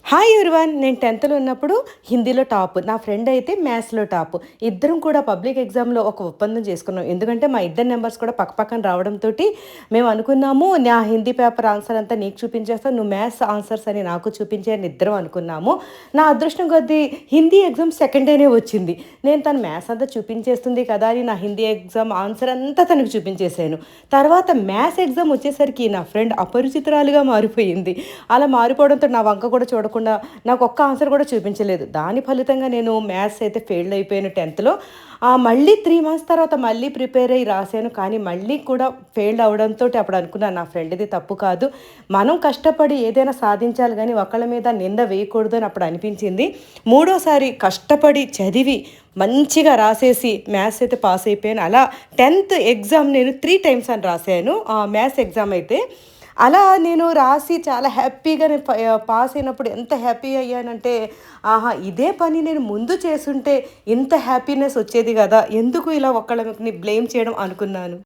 Hi everyone. నేను 10థ్‌లో ఉన్నప్పుడు హిందీలో టాప్. నా ఫ్రెండ్ అయితే మ్యాథ్స్‌లో టాప్. ఇద్దరం కూడా పబ్లిక్ ఎగ్జామ్‌లో ఒక ఒప్పందం చేసుకున్నాం. ఎందుకంటే మా ఇద్దరి నంబర్స్ కూడా పక్కపక్కన రావడంతోటి మేము అనుకున్నాము, నా హిందీ పేపర్ ఆన్సర్ అంతా నీకు చూపించేస్తాను, నువ్వు మ్యాథ్స్ ఆన్సర్స్ అని నాకు చూపించే అని ఇద్దరం అనుకున్నాము. నా అదృష్టం కొద్దీ హిందీ ఎగ్జామ్ సెకండ్ డేనే వచ్చింది. నేను తను మ్యాథ్స్ అంతా చూపించేస్తుంది కదా అని నా హిందీ ఎగ్జామ్ ఆన్సర్ అంతా తనకు చూపించేశాను. తర్వాత మ్యాథ్స్ ఎగ్జామ్ వచ్చేసరికి నా ఫ్రెండ్ అపరిచితురాలుగా మారిపోయింది. అలా మారిపోవడంతో నా వంక కూడా చూడకుండా నాకు ఒక్క ఆన్సర్ కూడా చూపించలేదు. దాని ఫలితంగా నేను మ్యాథ్స్ అయితే ఫెయిల్ అయిపోయాను 10థ్‌లో. మళ్ళీ 3 మంత్స్ తర్వాత మళ్ళీ ప్రిపేర్ అయ్యి రాసాను. కానీ మళ్ళీ కూడా ఫెయిల్ అవ్వడంతోటి అప్పుడు అనుకున్నాను, నా ఫ్రెండ్‌ది తప్పు కాదు, మనం కష్టపడి ఏదైనా సాధించాలి గానీ ఒకళ్ళ మీద నింద వేయకూడదు అని అప్పుడు అనిపించింది. మూడోసారి కష్టపడి చదివి మంచిగా రాసేసి మ్యాథ్స్ అయితే పాస్ అయిపోయాను. అలా 10థ్ ఎగ్జామ్ నేను 3 టైమ్స్ అని రాసాను. మ్యాథ్స్ ఎగ్జామ్ అయితే అలా నేను రాసి చాలా హ్యాపీగా నేను పాస్ అయినప్పుడు ఎంత హ్యాపీ అయ్యానంటే, ఆహా! ఇదే పని నేను ముందు చేసుంటే ఇంత హ్యాపీనెస్ వచ్చేది గదా! ఎందుకు ఇలా ఒకళ్ళని బ్లేమ్ చేయడం అనుకున్నాను.